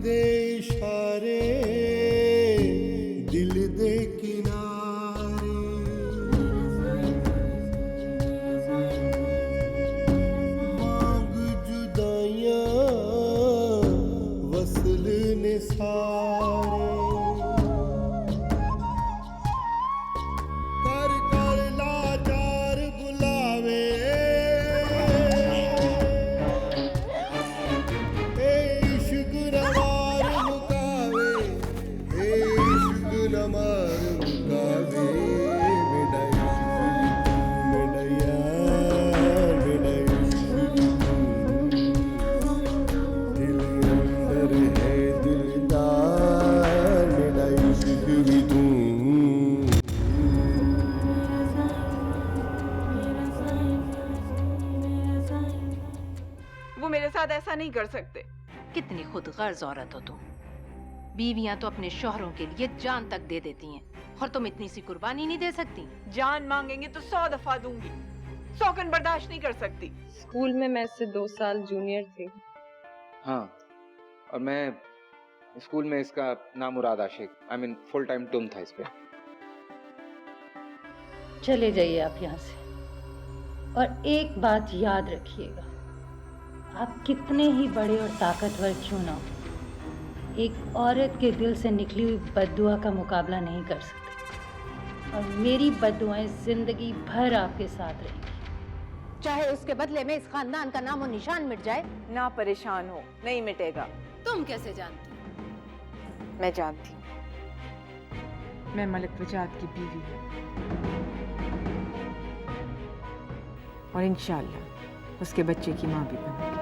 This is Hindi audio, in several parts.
दे इशारे दिल दे किनारे मांग जुदाइयां वसल ने सारे कर कर लाचार बुलावे वो मेरे साथ ऐसा नहीं कर सकते। कितनी खुदगर्ज औरत हो तुम। बीवियां तो अपने शौहरों के लिए जान तक दे देती हैं और तुम इतनी सी कुर्बानी नहीं दे सकती। जान मांगेंगे तो 100 दफा दूंगी, सौगन बर्दाश्त नहीं कर सकती। स्कूल में मैं इससे 2 साल जूनियर थी। हाँ, और मैं स्कूल में इसका नाम मुराद आशिक, आई मीन फुल टाइम टूम था इस पे। चले जाइए आप यहाँ से, और एक बात याद रखिएगा, आप कितने ही बड़े और ताकतवर क्यों ना हो, एक औरत के दिल से निकली हुई बद्दुआ का मुकाबला नहीं कर सकते। और मेरी बद्दुआएं जिंदगी भर आपके साथ रहेंगी, चाहे उसके बदले में इस खानदान का नाम और निशान मिट जाए। ना परेशान हो, नहीं मिटेगा। तुम कैसे जानती? मैं जानती हूँ, मैं मलिक वजाद की बीवी हूँ और इंशाअल्लाह उसके बच्चे की माँ भी बनूंगी।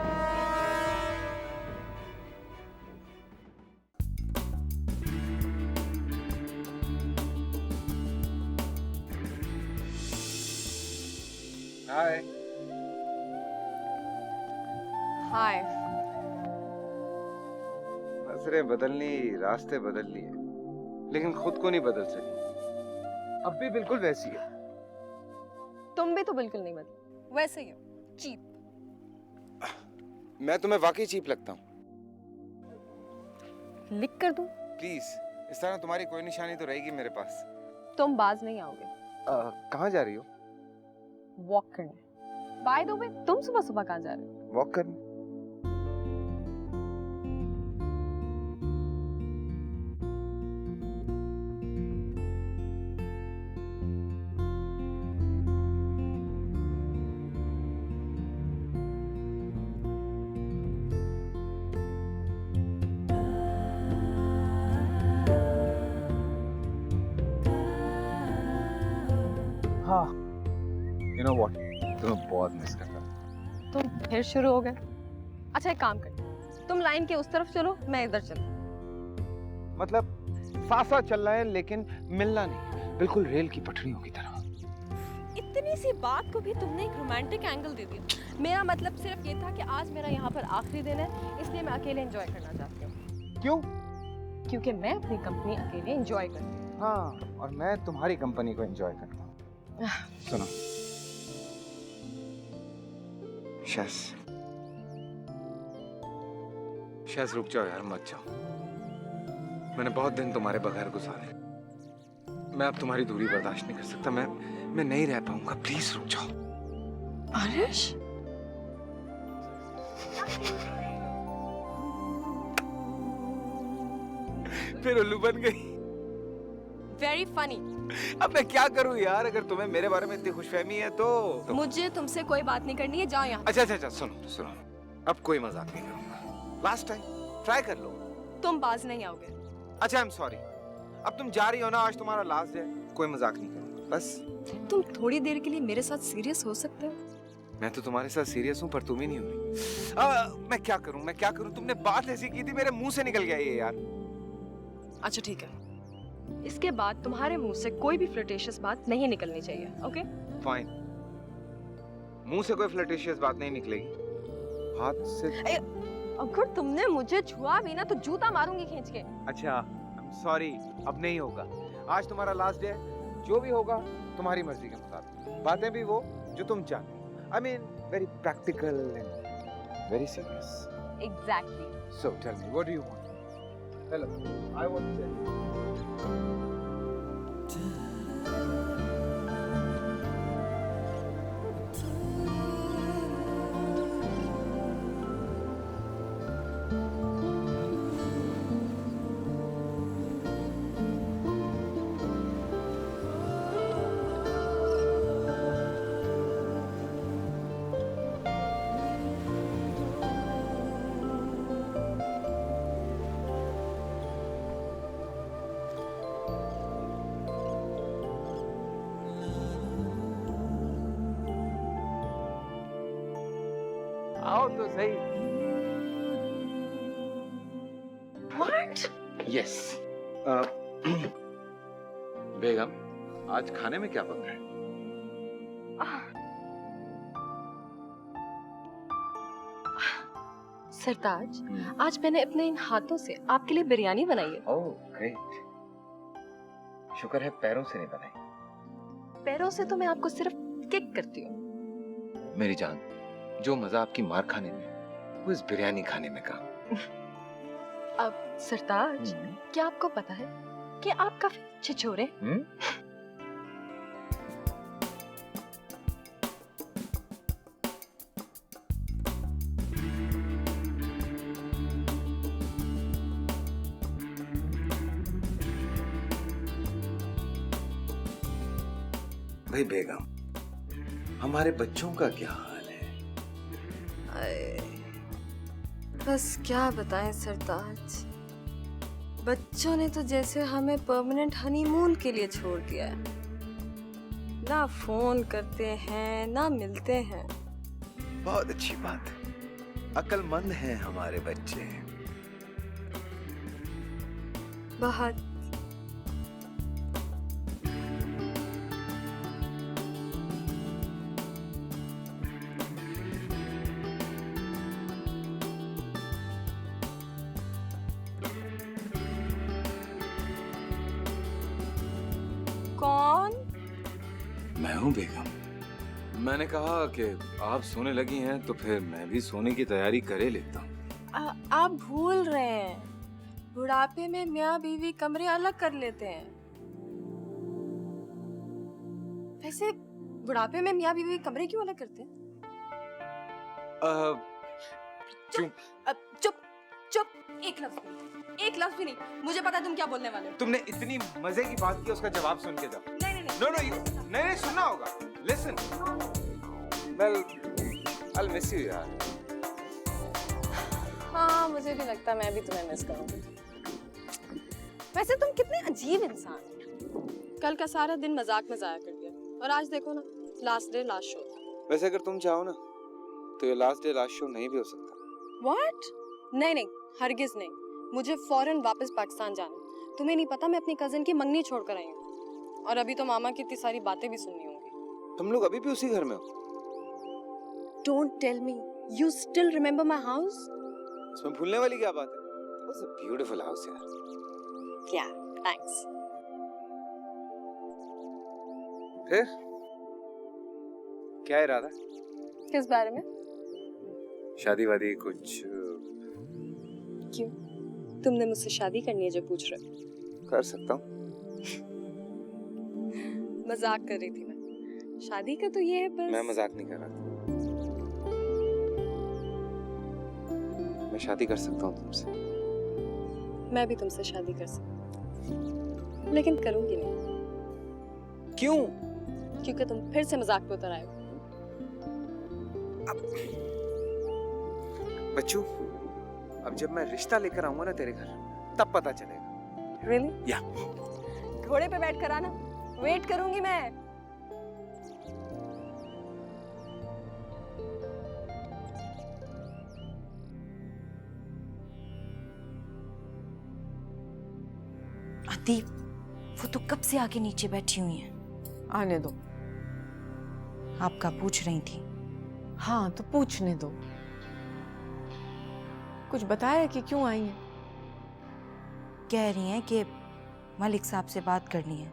हाय। हाय। नजरें बदल ली, रास्ते बदल लिए, लेकिन खुद को नहीं बदल सकी। अब भी बिल्कुल वैसी है। तुम भी तो बिल्कुल नहीं बदले, वैसे ही हो, चीप। मैं तुम्हें वाकई चीप लगता हूँ। लिख कर दूं? प्लीज, इस तरह तुम्हारी कोई निशानी तो रहेगी मेरे पास। तुम बाज नहीं आओगे। कहाँ जा रही हो? वॉक करने। बाय द वे, तुम सुबह सुबह कहाँ जा रहे हो? वॉक करने? हाँ, you know what? तुम्हें बहुत मिस करता हूँ। तुम फिर शुरू हो गए। अच्छा एक काम कर, तुम लाइन के उस तरफ चलो, मैं इधर चलूं। मतलब साथ साथ चल रहे हैं लेकिन मिलना नहीं, बिल्कुल रेल की पटरियों की तरह। इतनी सी बात को भी तुमने एक रोमांटिक एंगल दे दिया। मेरा मतलब सिर्फ ये था कि आज मेरा यहाँ पर आखिरी दिन है, इसलिए मैं अकेले एंजॉय करना चाहती हूँ। क्यों? क्योंकि मैं अपनी कंपनी अकेले एंजॉय करती हूँ। हाँ, और मैं तुम्हारी कंपनी को एंजॉय करता हूँ। सुनो शैज़ रुक जाओ यार, मत जाओ। मैंने बहुत दिन तुम्हारे बगैर गुजारे। मैं अब तुम्हारी दूरी बर्दाश्त नहीं कर सकता। मैं नहीं रह पाऊंगा। प्लीज रुक जाओ। आरिश, फिर उल्लू बन गई। Very funny. अब मैं क्या करूं यार, अगर तुम्हें मेरे बारे में इतनी खुशफहमी है तो मुझे तुमसे कोई बात नहीं करनी है, जाओ यहाँ। अच्छा, सुनो, अब कोई मजाक नहीं करूंगा। लास्ट टाइम ट्राई कर लो। तुम बाज नहीं आओगे। अच्छा, आई एम सॉरी। अब तुम जा रही हो ना, आज तुम्हारा लास्ट डे, कोई मजाक नहीं करूंगा। बस। तुम थोड़ी देर के लिए मेरे साथ सीरियस हो सकते हो? मैं तो तुम्हारे साथ सीरियस हूँ, पर तुम ही नहीं हो रही। मैं क्या करूँ? तुमने बात ऐसी की थी, मेरे मुंह से निकल गया ये यार। अच्छा ठीक है, इसके बाद तुम्हारे मुंह से कोई भी फ्लर्टेशियस बात नहीं निकलनी चाहिए, ओके? फाइन। मुंह से कोई फ्लर्टेशियस बात नहीं निकलेगी, हाथ से। अगर तुमने मुझे छुआ भी ना तो जूता मारूंगी खींच के। अच्छा, सॉरी, अब नहीं होगा। आज तुम्हारा लास्ट डे है, जो भी होगा तुम्हारी मर्जी के मुताबिक। बातें भी वो जो तुम चाहते हो। I mean, very practical and very serious. Exactly. So tell me, what do you want? Hello, I want to tell you. आओ तो सही। What? Yes. बेगम, आज खाने में क्या बन रहा है? सरताज, आज मैंने अपने इन हाथों से आपके लिए बिरयानी बनाई है। ओह, ग्रेट। शुक्र है पैरों से नहीं बनाई। पैरों से तो मैं आपको सिर्फ किक करती हूँ। मेरी जान, जो मजा आपकी मार खाने में, वो इस बिरयानी खाने में का। अब सरताज, क्या आपको पता है कि आप काफी छिछोरे? भाई बेगम, हमारे बच्चों का क्या हाल है? बस क्या बताएं सरताज, बच्चों ने तो जैसे हमें परमानेंट हनीमून के लिए छोड़ दिया है। ना फोन करते हैं, ना मिलते हैं। बहुत अच्छी बात है, अक्लमंद हैं हमारे बच्चे। बहुत। कौन? मैं हूँ बेगम। मैंने कहा कि आप सोने लगी हैं तो फिर मैं भी सोने की तैयारी करे लेता हूँ। आप भूल रहे हैं, बुढ़ापे में मियाँ बीवी कमरे अलग कर लेते हैं। वैसे बुढ़ापे में मियाँ बीवी कमरे क्यों अलग करते हैं? चुप चुप चुप, एक लफ्ज भी नहीं। मुझे पता है तुम क्या बोलने वाले हो। तुमने इतनी मजे की बात की, उसका जवाब सुन के जाओ। नहीं, सुनना होगा। Listen. Well, I'll miss you यार। हाँ, मुझे भी लगता है मैं भी तुम्हें मिस करूंगी। वैसे तुम कितने अजीब इंसान हो। कल का सारा दिन मजाक में जाया कर दिया, और आज देखो ना, लास्ट डे लास्ट शो। वैसे अगर तुम चाहो ना तो ये लास्ट डे लास्ट शो नहीं भी हो सकता। What? नहीं, हरगिज नहीं। मुझे फौरन वापस पाकिस्तान जाना है। तुम्हें नहीं पता, मैं अपनी कजिन की मंगनी छोड़कर आई हूँ, और अभी तो मामा की इतनी सारी बातें भी सुननी होंगी। तुम लोग अभी भी उसी घर में हो? Don't tell me, you still remember my house? इसमें भूलने वाली क्या बात है? It was a beautiful house यार। Yeah, thanks. फिर क्या इरादा? किस बारे में? शादी वादी कुछ? क्यों? तुमने मुझसे शादी करनी है जो पूछ रहे हो? कर सकता हूँ। मजाक कर रही थी मैं। शादी का तो ये है बस। मैं मजाक नहीं कर रहा था। मैं शादी कर सकता हूँ तुमसे। मैं भी तुमसे शादी कर सकती हूँ, लेकिन करूंगी नहीं। क्यों? क्योंकि तुम फिर से मजाक पे उतर आए हो। बच्चू, अब जब मैं रिश्ता लेकर आऊंगा ना तेरे घर, तब पता चलेगा। Really? या घोड़े पे बैठ कर आना, वेट करूंगी मैं। आदि, वो तो कब से आके नीचे बैठी हुई हैं। आने दो। आपका पूछ रही थी। हाँ तो पूछने दो। कुछ बताया कि क्यों आई है? कह रही हैं कि मलिक साहब से बात करनी है।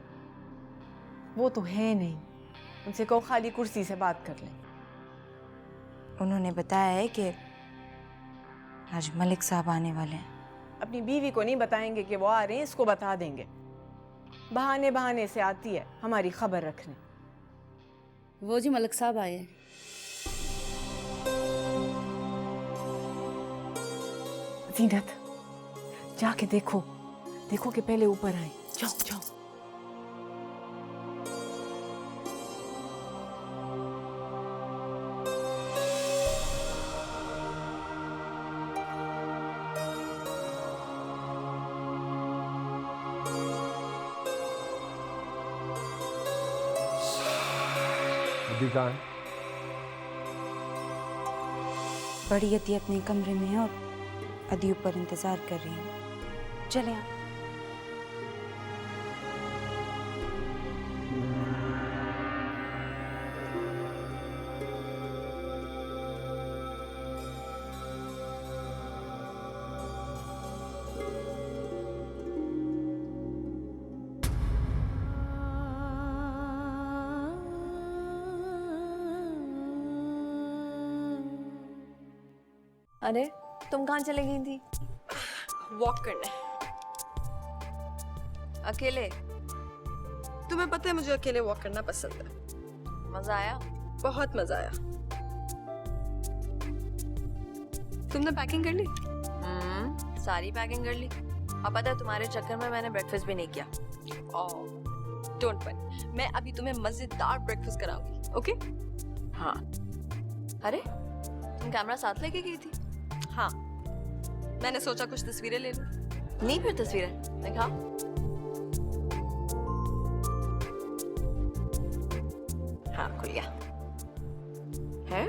वो तो है नहीं, उनसे कहो खाली कुर्सी से बात कर लें। उन्होंने बताया है कि आज मलिक साहब आने वाले हैं। अपनी बीवी को नहीं बताएंगे कि वो आ रहे हैं, इसको बता देंगे। बहाने बहाने से आती है हमारी खबर रखने। वो जी मलिक साहब आए हैं। जीनत, जाके देखो, देखो कि पहले ऊपर आए। जाओ जाओ। अभी कहाँ है? बड़ी अति अपने कमरे में है और अदी ऊपर इंतजार कर रही है। चले आप। अरे तुम कहाँ चले गई थी? वॉक करने। अकेले? तुम्हें पता है मुझे अकेले वॉक करना पसंद है। मजा आया? बहुत मजा आया। तुमने पैकिंग कर ली? सारी पैकिंग कर ली। और पता है तुम्हारे चक्कर में मैंने ब्रेकफास्ट भी नहीं किया। डोंट वरी, मैं अभी तुम्हें मजेदार ब्रेकफास्ट कराऊंगी। ओके? हाँ। अरे तुम कैमरा साथ लेके गई थी? हाँ, मैंने सोचा कुछ तस्वीरें ले लूं। नहीं फिर तस्वीरें दिखा। हाँ खुल गया। है?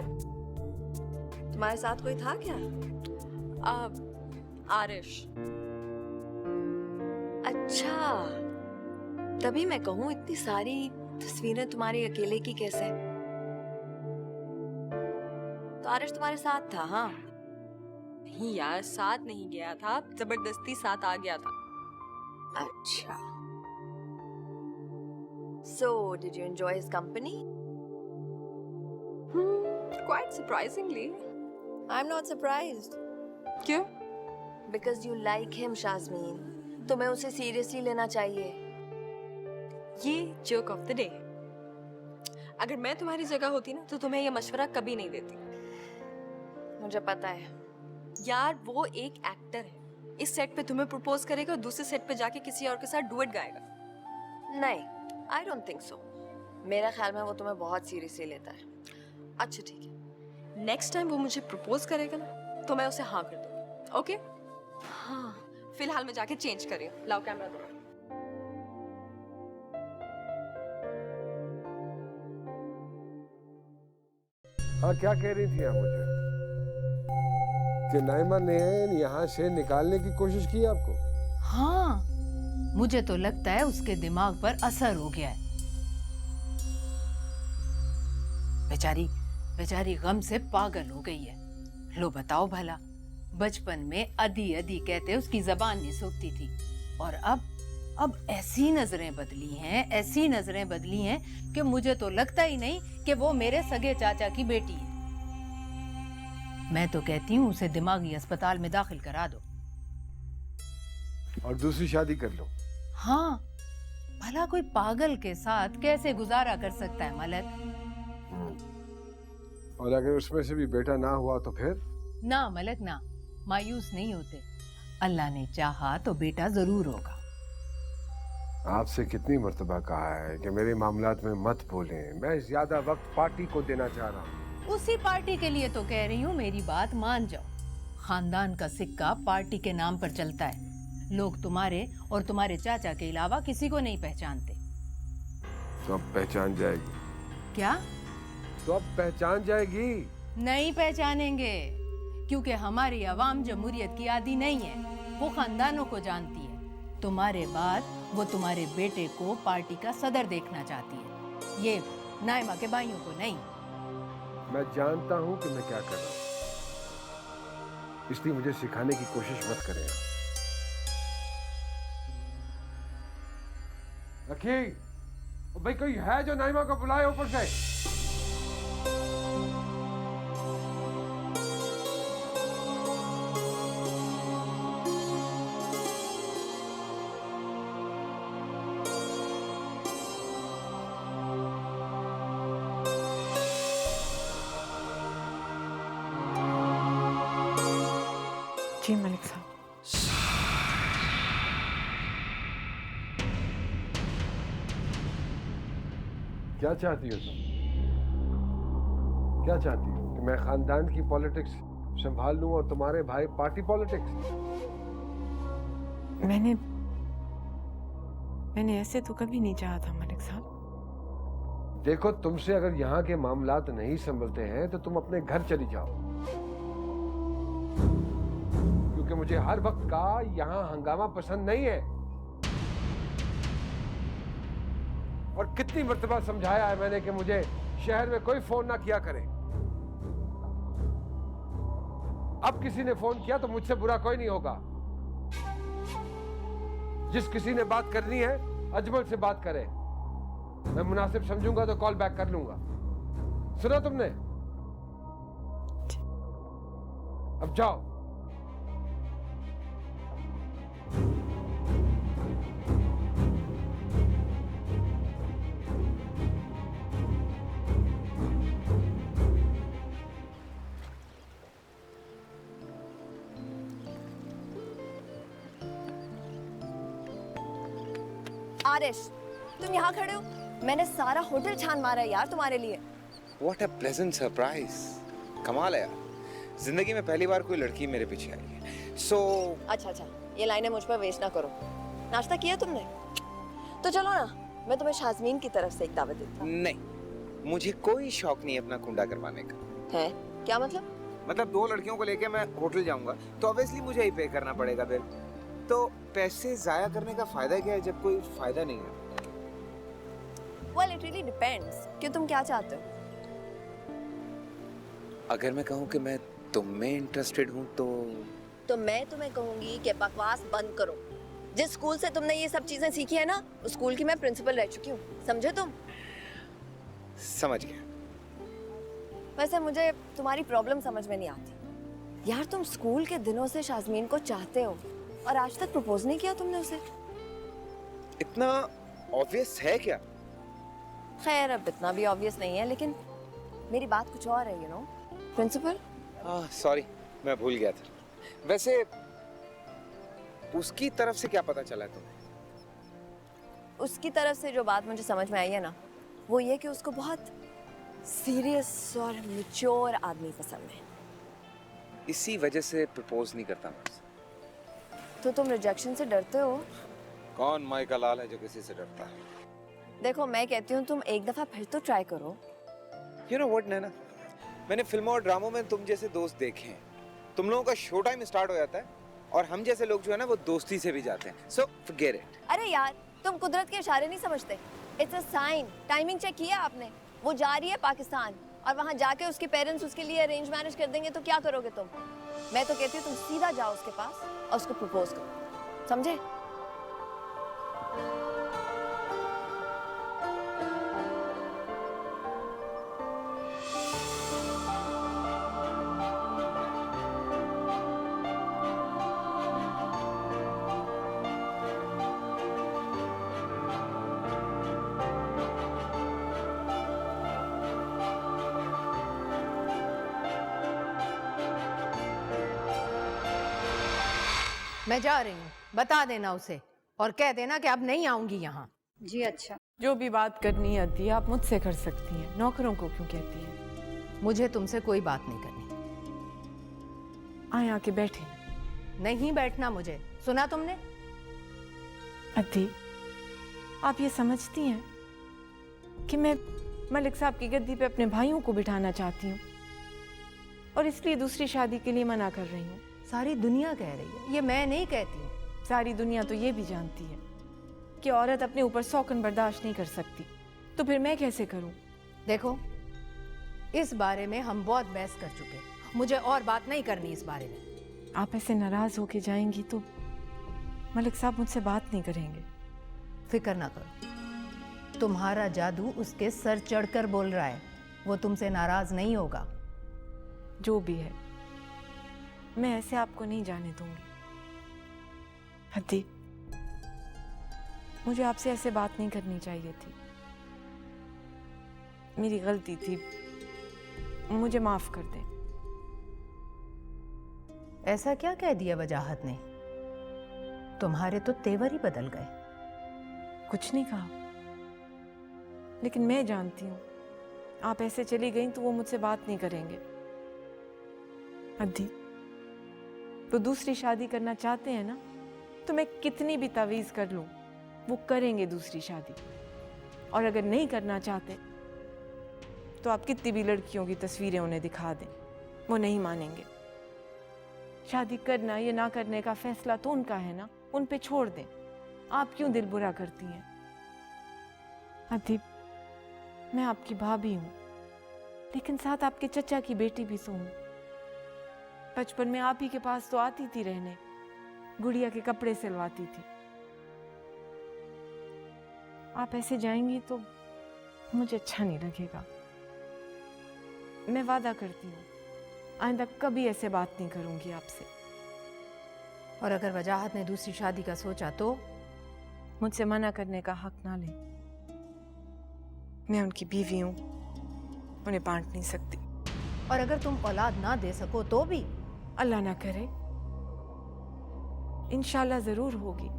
तुम्हारे साथ कोई था क्या? आरिश। अच्छा, तभी मैं कहूँ इतनी सारी तस्वीरें तुम्हारी अकेले की कैसे? तो आरिश तुम्हारे साथ था? हाँ। नहीं यार, साथ नहीं गया था, जबरदस्ती साथ आ गया था। अच्छा। So, did you enjoy his company? Quite surprisingly. I'm not surprised. क्यों? Because you like him, शाज़मीन। तुम्हें उसे सीरियसली लेना चाहिए। ये joke of the day। अगर मैं तुम्हारी जगह होती ना, तो तुम्हें ये मशवरा कभी नहीं देती। मुझे पता है। यार वो एक एक्टर है। इस सेट पे तुम्हें प्रपोज करेगा और दूसरे सेट पे जाके किसी और के साथ डुएट गाएगा। नहीं, I don't think so। मेरा ख्याल में वो तुम्हें बहुत सीरियसली लेता है। अच्छा ठीक है, नेक्स्ट टाइम वो मुझे प्रपोज करेगा ना, तो मैं उसे हाँ कर दूंगी। ओके? हाँ, फिलहाल मैं जाके चेंज कर रही हूँ। लाओ कैमरा दो। हाँ, क्या कह रही थी आप मुझे? कि नाइमा ने यहाँ से निकालने की कोशिश की आपको? हाँ, मुझे तो लगता है उसके दिमाग पर असर हो गया है। बेचारी बेचारी गम से पागल हो गई है। लो बताओ भला, बचपन में अदी अदी कहते उसकी जबान नहीं सूखती थी, और अब ऐसी नजरें बदली हैं, ऐसी नजरें बदली हैं कि मुझे तो लगता ही नहीं कि वो मेरे सगे चाचा की बेटी है। मैं तो कहती हूँ उसे दिमागी अस्पताल में दाखिल करा दो और दूसरी शादी कर लो। हाँ, भला कोई पागल के साथ कैसे गुजारा कर सकता है मलक? और अगर उसमें से भी बेटा ना हुआ तो फिर? ना मलक ना, मायूस नहीं होते। अल्लाह ने चाहा तो बेटा जरूर होगा। आपसे कितनी मर्तबा कहा है कि मेरे मामलात में मत बोलें। मैं ज्यादा वक्त पार्टी को देना चाह रहा हूँ। उसी पार्टी के लिए तो कह रही हूँ, मेरी बात मान जाओ। खानदान का सिक्का पार्टी के नाम पर चलता है। लोग तुम्हारे और तुम्हारे चाचा के अलावा किसी को नहीं पहचानते। तो अब पहचान जाएगी। क्या? तो अब पहचान जाएगी। नहीं पहचानेंगे, क्योंकि हमारी आवाम जमहूरियत की आदी नहीं है, वो खानदानों को जानती है। तुम्हारे बाद वो तुम्हारे बेटे को पार्टी का सदर देखना चाहती है, ये नाइमा के भाइयों को नहीं। मैं जानता हूं कि मैं क्या कर रहा हूं, इसलिए मुझे सिखाने की कोशिश मत करें। रखी, भाई कोई है जो नाइमा को बुलाए ऊपर से? जी मलिक साहब। क्या चाहती हो तुम? क्या चाहती हो कि मैं खानदान की पॉलिटिक्स संभाल लूं और तुम्हारे भाई पार्टी पॉलिटिक्स? मैंने ऐसे तो कभी नहीं चाहा था मलिक साहब। देखो, तुमसे अगर यहाँ के मामलात नहीं संभलते हैं तो तुम अपने घर चली जाओ, क्योंकि मुझे हर वक्त का यहाँ हंगामा पसंद नहीं है। और कितनी मर्तबा समझाया है मैंने कि मुझे शहर में कोई फोन ना किया करे। अब किसी ने फोन किया तो मुझसे बुरा कोई नहीं होगा। जिस किसी ने बात करनी है अजमल से बात करे, मैं मुनासिब समझूंगा तो कॉल बैक कर लूंगा। सुना तुमने? अब जाओ। आरिश, तुम यहाँ खड़े हो? मैंने सारा होटल छान मारा है यार तुम्हारे लिए। What a pleasant surprise. कमाल है यार, जिंदगी में पहली बार कोई लड़की मेरे पीछे आई है। अच्छा, ये लाइनें मुझ पर वेस्ट ना करो। नाश्ता किया तुमने? तो चलो ना, मैं तुम्हें शाज़मीन की तरफ से एक दावत देती हूँ। नहीं, मुझे कोई शौक नहीं है अपना कुंडा करवाने का। है? क्या मतलब? मतलब 2 लड़कियों को लेके मैं होटल जाऊंगा तो ऑब्वियसली मुझे ही पे करना पड़ेगा बिल। तो पैसे जाया करने का फायदा क्या है जब कोई फायदा नहीं है? Well, it really depends कि तुम क्या चाहते हो। अगर मैं कहूँ कि मैं तुम में इंटरेस्टेड हूँ तो मैं तुम्हें कहूंगी कि बकवास बंद करो। जिस स्कूल से तुमने ये सब चीजें सीखी है ना, उस स्कूल की मैं प्रिंसिपल रह चुकी हूँ, समझे तुम? समझ गया। वैसे मुझे तुम्हारी प्रॉब्लम समझ में नहीं आती यार। तुम स्कूल के दिनों से शाज़मीन को चाहते हो और आज तक प्रपोज नहीं किया तुमने उसे। इतना ऑब्वियस है क्या? खैर, अब इतना भी ऑब्वियस नहीं है, लेकिन मेरी बात कुछ और है, यू नो प्रिंसिपल। सॉरी, मैं भूल गया था। वैसे उसकी तरफ से क्या पता चला तुम्हें? उसकी तरफ से जो बात मुझे समझ में आई है ना, वो ये कि उसको बहुत सीरियस और मैच्योर आदमी पसंद है। इसी वजह से प्रपोज नहीं करता मुझसे। तो तुम रिजेक्शन से डरते हो? कौन माइका लाल है जो किसी से डरता है? देखो, मैं कहती हूँ तुम एक दफा फिर तो ट्राई करो। You know what, नैना, मैंने फिल्मों और ड्रामों में तुम जैसे दोस्त देखे हैं। तुम लोगों का शो टाइम स्टार्ट हो जाता है और हम जैसे लोग जो है ना वो दोस्ती से भी जाते हैं। So forget it. अरे यार, तुम कुदरत के इशारे नहीं समझते। It's a sign. Timing check किया आपने? वो जा रही है पाकिस्तान और वहाँ जाके उसके पेरेंट्स उसके लिए अरेंज मैरिज कर देंगे तो क्या करोगे तुम? मैं तो कहती हूँ तुम सीधा जाओ उसके पास और उसको प्रपोज करो, समझे? मैं जा रही हूँ, बता देना उसे और कह देना कि अब नहीं आऊंगी यहाँ। जी अच्छा। जो भी बात करनी है अदी, आप मुझसे कर सकती हैं, नौकरों को क्यों कहती हैं? मुझे तुमसे कोई बात नहीं करनी। आए आके बैठे। नहीं बैठना मुझे, सुना तुमने? अदी, आप ये समझती हैं कि मैं मलिक साहब की गद्दी पे अपने भाइयों को बिठाना चाहती हूँ और इसलिए दूसरी शादी के लिए मना कर रही हूँ। सारी दुनिया कह रही है, ये मैं नहीं कहती हूँ। सारी दुनिया तो ये भी जानती है कि औरत अपने ऊपर सौकन बर्दाश्त नहीं कर सकती, तो फिर मैं कैसे करूँ? देखो, इस बारे में हम बहुत बहस कर चुके, मुझे और बात नहीं करनी इस बारे में। आप ऐसे नाराज होके जाएंगी तो मलिक साहब मुझसे बात नहीं करेंगे। फिक्र ना करो, तुम्हारा जादू उसके सर चढ़कर बोल रहा है, वो तुमसे नाराज नहीं होगा। जो भी है, मैं ऐसे आपको नहीं जाने दूंगी। हद्दी, मुझे आपसे ऐसे बात नहीं करनी चाहिए थी, मेरी गलती थी, मुझे माफ कर दे। ऐसा क्या कह दिया वजाहत ने? तुम्हारे तो तेवर ही बदल गए। कुछ नहीं कहा, लेकिन मैं जानती हूँ आप ऐसे चली गई तो वो मुझसे बात नहीं करेंगे। हद्दी, वो दूसरी शादी करना चाहते हैं ना, तो मैं कितनी भी तावीज़ कर लूँ वो करेंगे दूसरी शादी। और अगर नहीं करना चाहते तो आप कितनी भी लड़कियों की तस्वीरें उन्हें दिखा दें, वो नहीं मानेंगे। शादी करना या ना करने का फैसला तो उनका है ना, उन पे छोड़ दें। आप क्यों दिल बुरा करती हैं? अदीब, मैं आपकी भाभी हूँ, लेकिन साथ आपके चचा की बेटी भी तो हूँ। बचपन में आप ही के पास तो आती थी रहने, गुड़िया के कपड़े सिलवाती थी। आप ऐसे जाएंगी तो मुझे अच्छा नहीं लगेगा। मैं वादा करती हूँ आइंदा कभी ऐसे बात नहीं करूंगी आपसे। और अगर वजाहत ने दूसरी शादी का सोचा तो मुझसे मना करने का हक ना ले। मैं उनकी बीवी हूँ, उन्हें बांट नहीं सकती। और अगर तुम औलाद ना दे सको तो भी? अल्लाह ना करे, इंशाल्लाह जरूर होगी।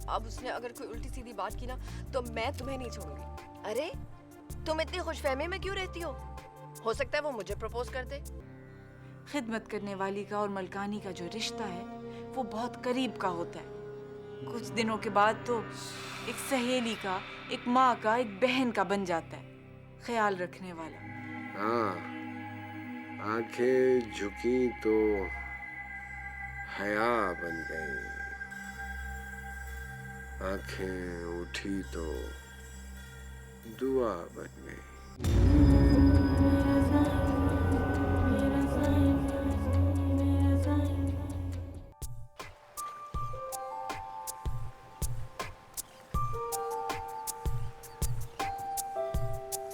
अब उसने अगर कोई उल्टी सीधी बात की ना तो मैं तुम्हें नहीं छोड़ूंगी। अरे तुम इतनी खुशफहमी में क्यों रहती हो सकता है वो मुझे प्रपोज कर दे। खिदमत करने वाली का और मलकानी का जो रिश्ता है वो बहुत करीब का होता है। कुछ दिनों के बाद तो एक सहेली का, एक माँ का, एक बहन का बन जाता है, ख्याल रखने वाला। हाँ, आंखें झुकी तो हया बन गई, आंखें उठी तो दुआ बन गई।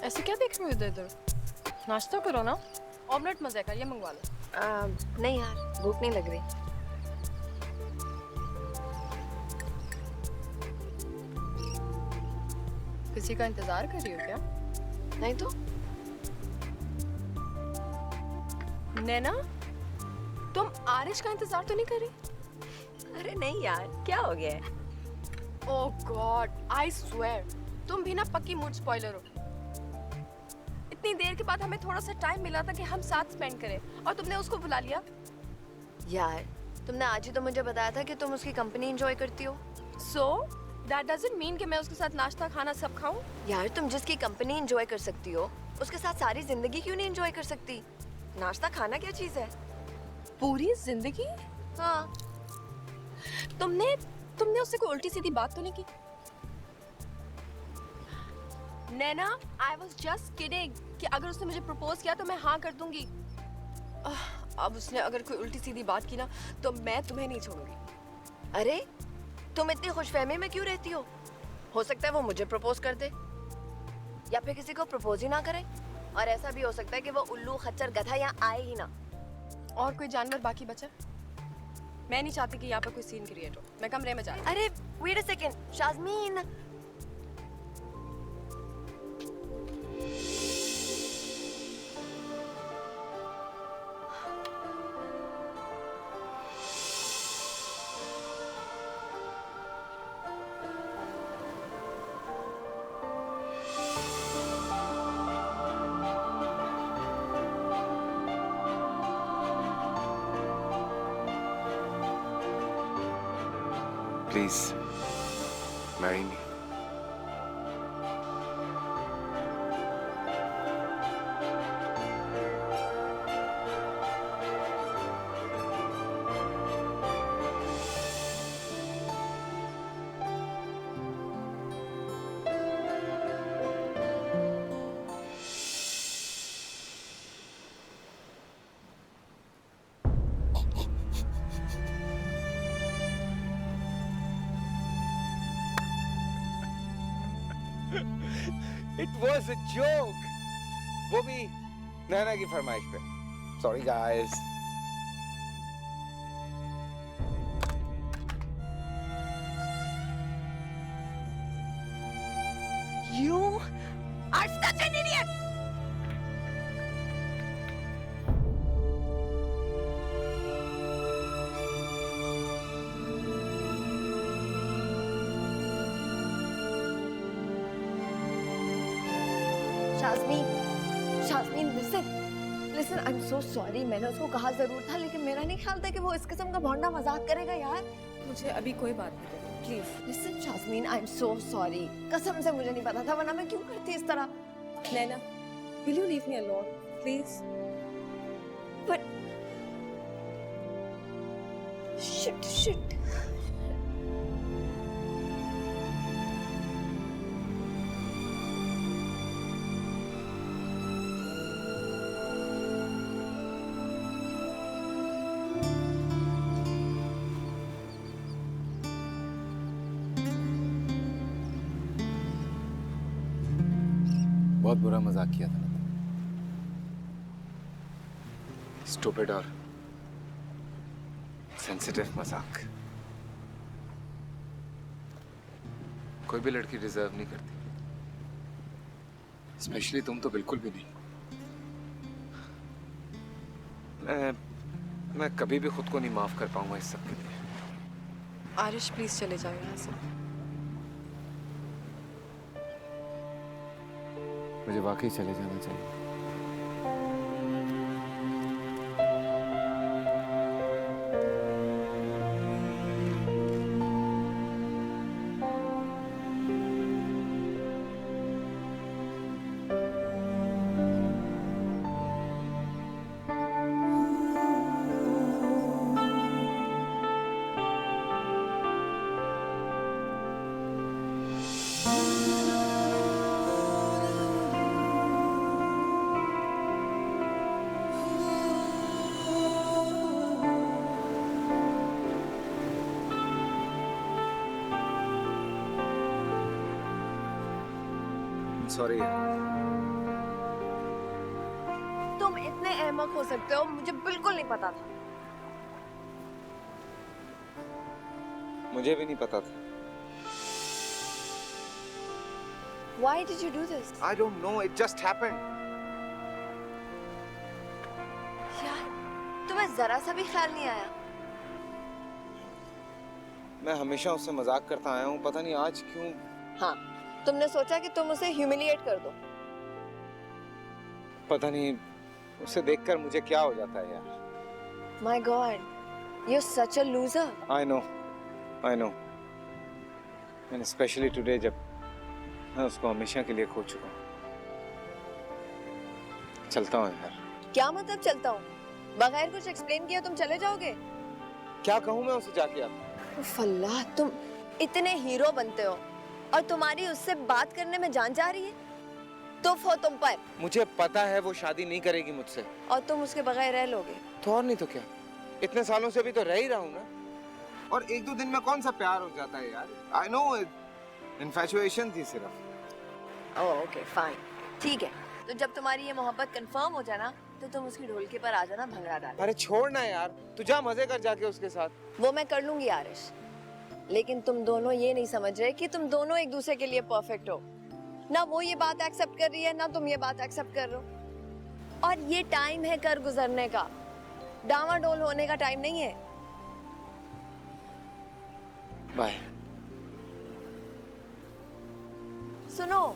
ऐसे क्या देख रहे हो इधर उधर? नाश्ता करो ना। ऑमलेट मजे का, ये मंगवा लो। नहीं यार, भूख नहीं लग रही। किसी का इंतजार कर रही हो क्या? नहीं तो नैना, तुम आरिश का इंतजार तो नहीं कर रही? अरे नहीं यार, क्या हो गया है? ओह गॉड, आई स्वेयर, तुम भी ना पक्की मूड स्पॉइलर हो। इतनी देर के बाद हमें थोड़ा सा टाइम मिला था कि हम साथ स्पेंड करें, और तुमने उसको बुला लिया। यार, तुमने आज ही तो मुझे बताया था कि तुम उसकी कंपनी एंजॉय करती हो। सो दैट डजंट मीन कि मैं उसके साथ नाश्ता खाना सब खाऊं। यार, तुम जिसकी कंपनी एंजॉय कर सकती हो उसके साथ सारी जिंदगी क्यों नहीं एंजॉय कर सकती? नाश्ता खाना क्या चीज है? पूरी जिंदगी? हाँ। तुमने उससे कोई उल्टी सीधी बात तो नहीं की? नैना, I was just kidding कि अगर उसने मुझे प्रपोज किया तो मैं हाँ कर दूंगी। अब उसने अगर कोई उल्टी सीधी बात की ना तो मैं तुम्हें नहीं छोड़ूंगी। अरे तुम इतनी खुशफहमी में क्यों रहती हो सकता है वो मुझे प्रपोज कर दे, या फिर किसी को प्रपोज ही ना करे। और ऐसा भी हो सकता है कि वो उल्लू खच्चर गधा यहाँ आए ही ना। और कोई जानवर बाकी बचा? मैं नहीं चाहती कि यहाँ पर कोई सीन क्रिएट हो। मैं कमरे में जा रही हूँ। अरे wait a second, Shazmeen. Please marry me. It was a joke. वो भी नैना की फरमाइश पे। Sorry guys. You are such an idiot. Shazmeen listen I am so sorry. मैंने उसको कहा जरूर था, लेकिन मेरा नहीं ख्याल था कि वो इस किस्म का भोंडा मजाक करेगा यार। मुझे अभी कोई बात नहीं करनी, please. Listen Shazmeen, I am so sorry, कसम से मुझे नहीं पता था, वरना मैं क्यों करती इस तरह। Naina, will you leave me alone please? But shit बहुत बुरा मजाक किया था। स्टूपिड और सेंसिटिव मजाक। कोई भी लड़की डिजर्व नहीं करती, स्पेशली तुम तो बिल्कुल भी नहीं। मैं कभी भी खुद को नहीं माफ कर पाऊंगा इस सब के लिए। आरिश प्लीज चले जाओ यहाँ से। मुझे वाकई चले जाना चाहिए। सॉरी। तुम इतने अहमक हो सकते हो, मुझे बिल्कुल नहीं पता था। मुझे भी नहीं पता था। Why did you do this? I don't know, it just happened. यार, तुम्हें जरा सा भी ख्याल नहीं आया? मैं हमेशा उससे मजाक करता आया हूँ, पता नहीं आज क्यों। हाँ, तुमने सोचा कि तुम उसे ह्यूमिलिएट कर दो। पता नहीं उसे देखकर मुझे क्या हो जाता है यार। My God, you're such a loser. I know. And especially today जब मैं उसको हमेशा के लिए खो चुका हूँ। चलता हूँ यार। क्या मतलब चलता हूँ? बगैर कुछ एक्सप्लेन किया तुम चले जाओगे? क्या कहूँ मैं उसे जाके अब? फल्लाह, तुम इतने हीरो बनते हो और तुम्हारी उससे बात करने में जान जा रही है। तुफ हो तुम पर। मुझे पता है वो शादी नहीं करेगी मुझसे। और तुम उसके बगैर रह लोगे? तो और नहीं तो क्या, इतने सालों से भी तो रह ही रहा हूँ ना। और एक दो दिन में कौन सा प्यार हो जाता है यार। I know, इन्फैचुएशन थी सिर्फ। ओह ओके फाइन, ठीक है। तो जब तुम्हारी ये मोहब्बत कंफर्म हो जाए ना, तो तुम उसकी ढोलकी पर आ जाना भंगड़ा डाल। अरे छोड़ ना यार, तू जा मजे कर जाके उसके साथ। वो मैं कर लूंगी आरिश, लेकिन तुम दोनों ये नहीं समझ रहे कि तुम दोनों एक दूसरे के लिए परफेक्ट हो। ना वो ये बात एक्सेप्ट कर रही है, ना तुम ये बात एक्सेप्ट कर रहे हो। और ये टाइम है कर गुजरने का, डामाडोल होने का टाइम नहीं है। बाय। सुनो,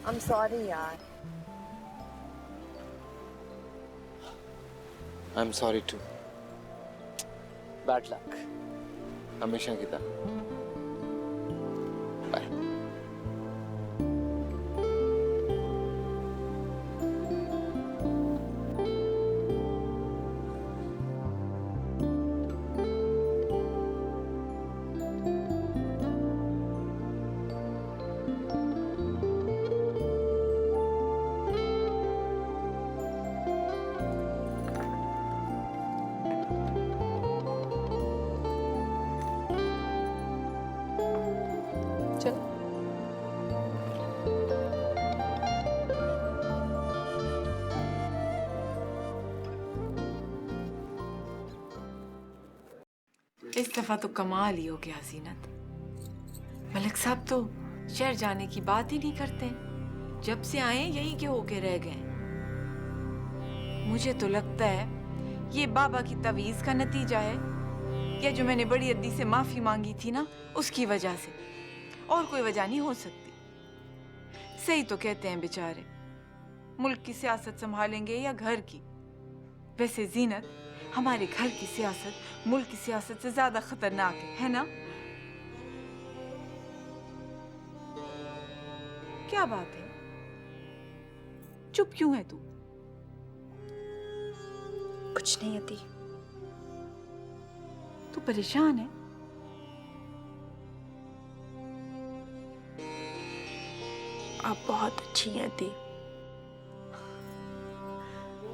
I'm sorry यार। I am sorry too. Bad luck हमेशा की तरह। बाय। इस दफा तो कमाल ही हो गया जीनत। मलिक साहब तो शहर जाने की बात ही नहीं करते, जब से आए यहीं के होके रह गए। मुझे तो लगता है ये बाबा की तवीज का नतीजा है, या जो मैंने बड़ी अद्दी से माफी मांगी थी ना उसकी वजह से, और कोई वजह नहीं हो सकती। सही तो कहते हैं बेचारे, मुल्क की सियासत संभालेंगे या घर की। वैसे जीनत, हमारे घर की सियासत मुल्क की सियासत से ज्यादा खतरनाक है ना? क्या बात है, चुप क्यों है तू? कुछ नहीं अदी। तू परेशान है? आप बहुत अच्छी हैं अदी।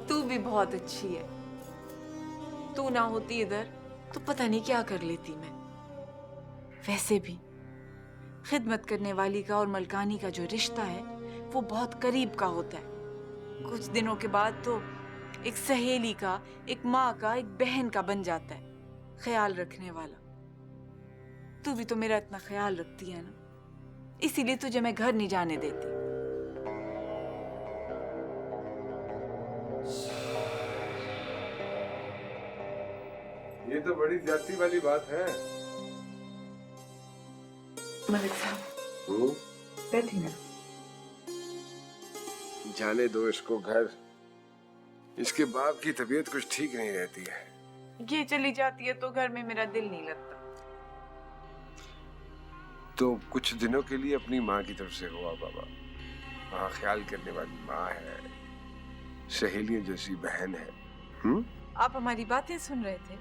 तू भी बहुत अच्छी है। तू ना होती इधर तो पता नहीं क्या कर लेती मैं। वैसे भी खिदमत करने वाली का और मलकानी का जो रिश्ता है वो बहुत करीब का होता है। कुछ दिनों के बाद तो एक सहेली का, एक माँ का, एक बहन का बन जाता है, ख्याल रखने वाला। तू भी तो मेरा इतना ख्याल रखती है ना, इसीलिए तुझे मैं घर नहीं जाने देती। ये तो बड़ी ज्यादती वाली बात है। मलिक साहब बैठी ना। जाने दो इसको घर। इसके बाप की तबीयत कुछ ठीक नहीं रहती है। ये चली जाती है तो घर में मेरा दिल नहीं लगता। तो कुछ दिनों के लिए अपनी माँ की तरफ से हुआ बाबा। वहाँ ख्याल करने वाली माँ है, सहेलियों जैसी बहन है। आप हमारी बातें सुन रहे थे?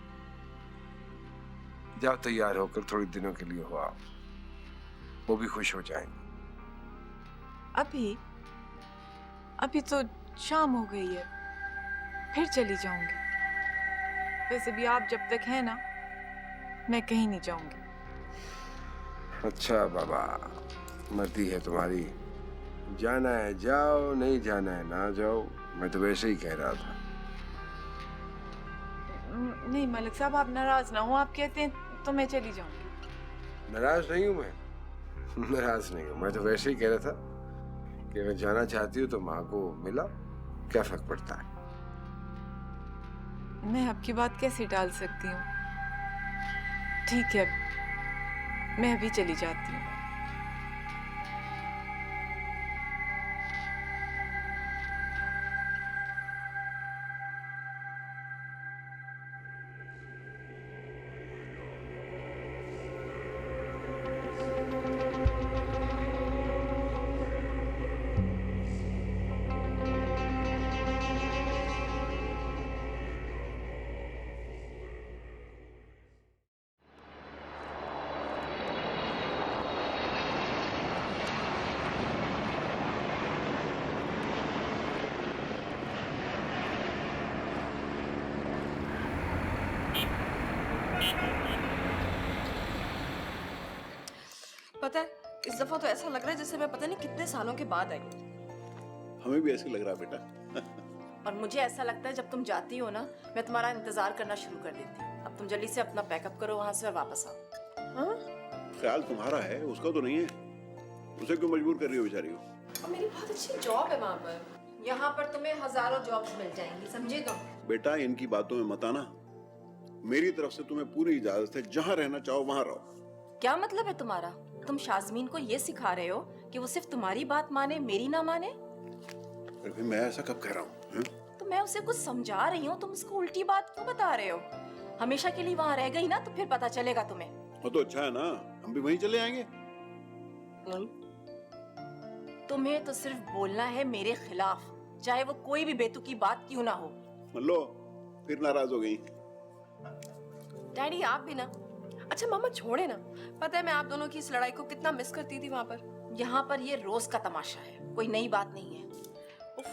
जाओ तैयार होकर थोड़े दिनों के लिए हो आओ, वो भी खुश हो जाएंगे। अभी तो शाम हो गई है, फिर चली जाऊंगी। वैसे भी आप जब तक हैं ना, मैं कहीं नहीं जाऊंगी। अच्छा बाबा, मर्जी है तुम्हारी। जाना है जाओ, नहीं जाना है ना जाओ। मैं तो वैसे ही कह रहा था। नहीं मलिक साहब, आप नाराज ना हो। आप कहते हैं तो मैं चली जाऊंगी। नाराज नहीं हूं मैं, नाराज नहीं हूं। मैं तो वैसे ही कह रहा था कि अगर जाना चाहती हो तो माँ को मिला, क्या फर्क पड़ता है। मैं आपकी बात कैसे टाल सकती हूँ? ठीक है, मैं अभी चली जाती हूँ। पता है, इस दफा तो ऐसा लग रहा है जैसे मैं पता नहीं कितने सालों के बाद आई। हमें भी ऐसे लग रहा बेटा। और मुझे ऐसा लगता है जब तुम जाती हो ना, मैं तुम्हारा इंतजार करना शुरू कर देती हूँ। अब तुम जल्दी से अपना पैकअप करो वहां से और वापस आओ। हाँ? ख्याल तुम्हारा है, उसका तो नहीं है। उसे क्यों मजबूर कर रही हो बेचारी को? और मेरी बहुत अच्छी जॉब है वहाँ पर। यहाँ पर तुम्हें हजारों जॉब्स मिल जाएंगी, समझे तुम? बेटा इनकी बातों में मत आना। मेरी तरफ से तुम्हें पूरी इजाजत है, जहाँ रहना चाहो वहाँ रहो। क्या मतलब है तुम्हारा? तुम शाज़मीन को ये सिखा रहे हो कि वो सिर्फ तुम्हारी बात माने, मेरी ना माने? मैं ऐसा कब कह रहा हूँ? तो मैं उसे कुछ समझा रही हूँ, तुम उसको उल्टी बात क्यों बता रहे हो? हमेशा के लिए वहां रह गई ना तो फिर पता चलेगा तुम्हें। वो तो अच्छा है ना, हम भी वहीं चले आएंगे। तुम्हें तो सिर्फ बोलना है मेरे खिलाफ, चाहे वो कोई भी बेतुकी बात क्यों ना हो। लो फिर नाराज हो गई। डैडी आप भी ना। अच्छा मामा छोड़े ना, पता है मैं आप दोनों की इस लड़ाई को कितना मिस करती थी वहां पर। यहाँ पर ये रोज का तमाशा है, कोई नई बात नहीं है।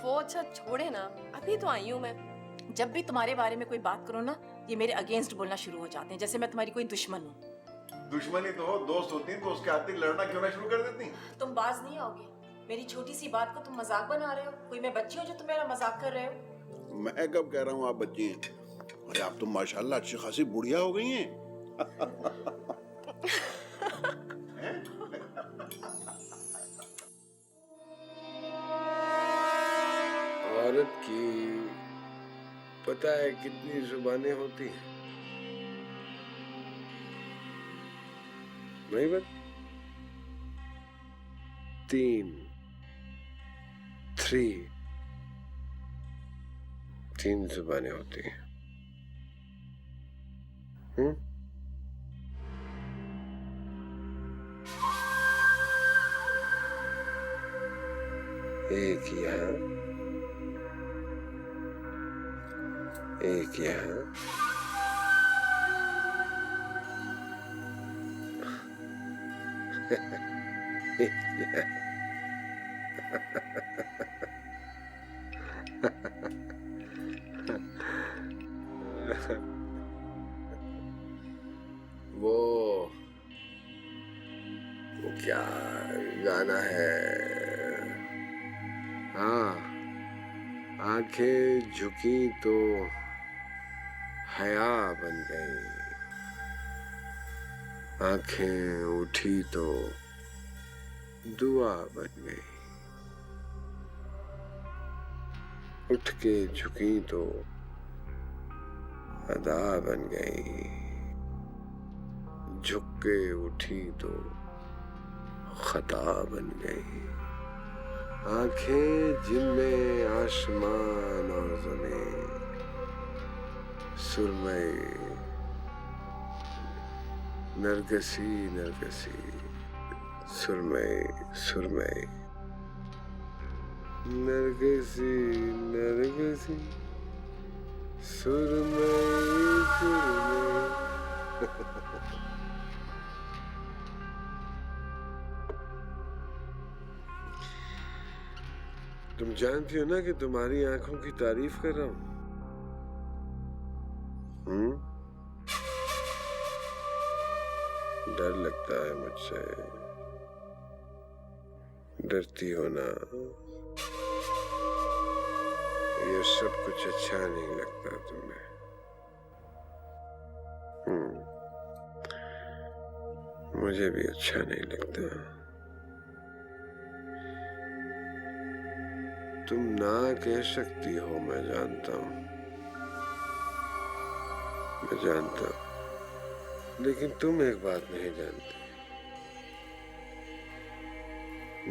वो अच्छा छोड़े ना, अभी तो आई हूँ मैं। जब भी तुम्हारे बारे में कोई बात करो ना, ये मेरे अगेंस्ट बोलना शुरू हो जाते हैं, जैसे मैं तुम्हारी कोई दुश्मन हूँ। दुश्मनी तो हो, दोस्त होती तो उसके आते लड़ना क्यों ना शुरू कर देती? तुम बाज नहीं आओगे। मेरी छोटी सी बात को तुम मजाक बना रहे हो। कोई मैं बच्ची हूँ जो तुम मेरा मजाक कर रहे हो? मैं कब कह रहा हूँ आप बच्ची हैं? अरे आप तो माशाल्लाह अच्छी खासी बुढ़िया हो गई हैं। औरत की पता है कितनी जुबानें होती हैं? नहीं बत 3 जुबानें होती हैं। एक यहाँ, एक यहाँ, एक यहाँ। वो क्या गाना है? हाँ, आंखें झुकी तो हया बन गई, आंखें उठी तो दुआ बन गई, उठ के झुकी तो अदा बन गई, झुक के उठी तो खता बन गई। आंखें जिनमें आसमान और ज़मीन, सुरमई नरगसी नरगसी, सुरमई सुरमई नरगसी नरगसी, सुरमई सुरमई। तुम जानती हो ना कि तुम्हारी आंखों की तारीफ कर रहा हूं। डर लगता है मुझसे, डरती हो ना, ये सब कुछ अच्छा नहीं लगता तुम्हें। मुझे भी अच्छा नहीं लगता। तुम ना कह सकती हो, मैं जानता हूं, मैं जानता हूं, लेकिन तुम एक बात नहीं जानती।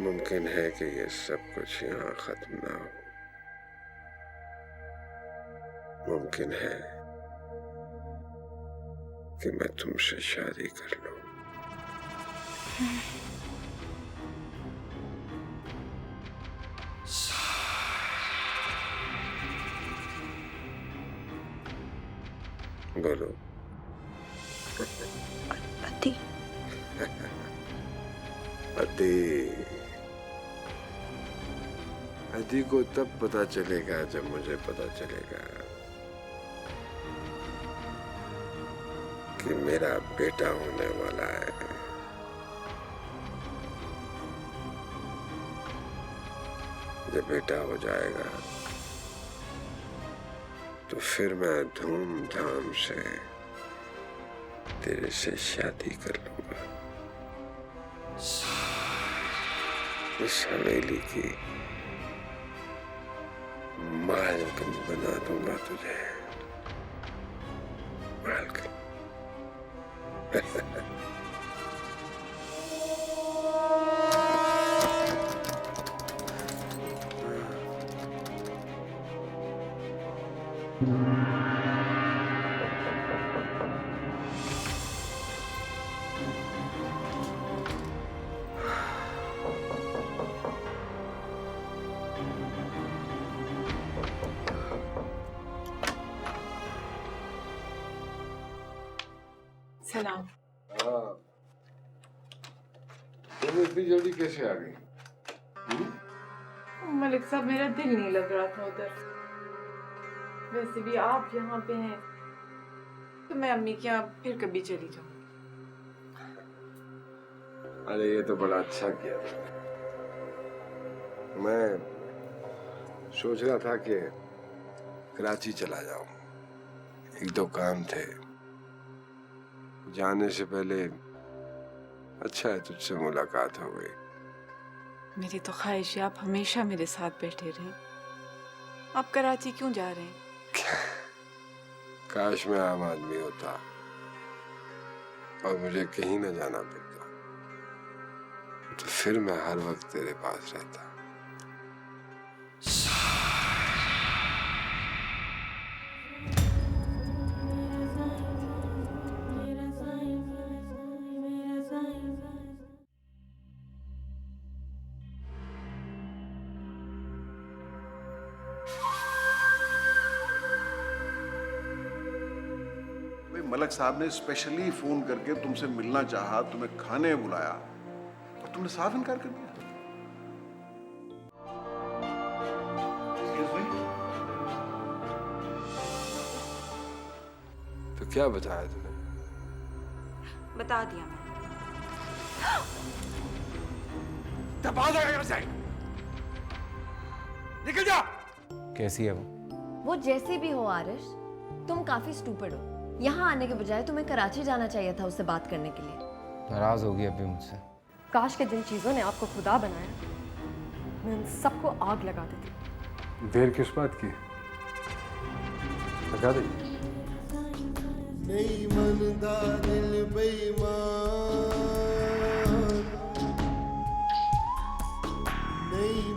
मुमकिन है कि ये सब कुछ यहाँ खत्म ना हो। मुमकिन है कि मैं तुमसे शादी कर लूं। बोलो। अति अति अति को तब पता चलेगा जब मुझे पता चलेगा कि मेरा बेटा होने वाला है। जब बेटा हो जाएगा तो फिर मैं धूमधाम से तेरे से शादी कर लूंगा। इस हवेली की मालकिन बना दूंगा तुझे, मालकिन। सलाम। हाँ, तुम इतनी जल्दी कैसे आ गई? मलिक साहब, मेरा दिल नहीं लग रहा था उधर। वैसे भी आप यहाँ पे हैं तो मैं अम्मी के यहाँ फिर कभी चली जाऊंगी। अरे ये तो बड़ा अच्छा किया तुमने। मैं सोच रहा था कि कराची चला जाऊं, एक दो काम थे। जाने से पहले अच्छा है तुझसे मुलाकात हो गई। मेरी तो ख्वाहिश है आप हमेशा मेरे साथ बैठे रहें। आप कराची क्यों जा रहे हैं? काश मैं आम आदमी होता और मुझे कहीं न जाना पड़ता, तो फिर मैं हर वक्त तेरे पास रहता। मलक साहब ने स्पेशली फोन करके तुमसे मिलना चाहा, तुम्हें खाने बुलाया और तुमने साफ इनकार कर दिया। तो क्या बताया तूने? बता दिया मैंने। निकल जा। कैसी है वो जैसे भी हो आरिश, तुम काफी स्टूपिड हो। यहाँ आने के बजाय तुम्हें कराची जाना चाहिए था उससे बात करने के लिए। नाराज होगी अभी मुझसे। काश के जिन चीजों ने आपको खुदा बनाया, मैं उन सबको आग लगा देती। देर किस बात की? लगा दे। नहीं मनदा दिल बेईमान, नहीं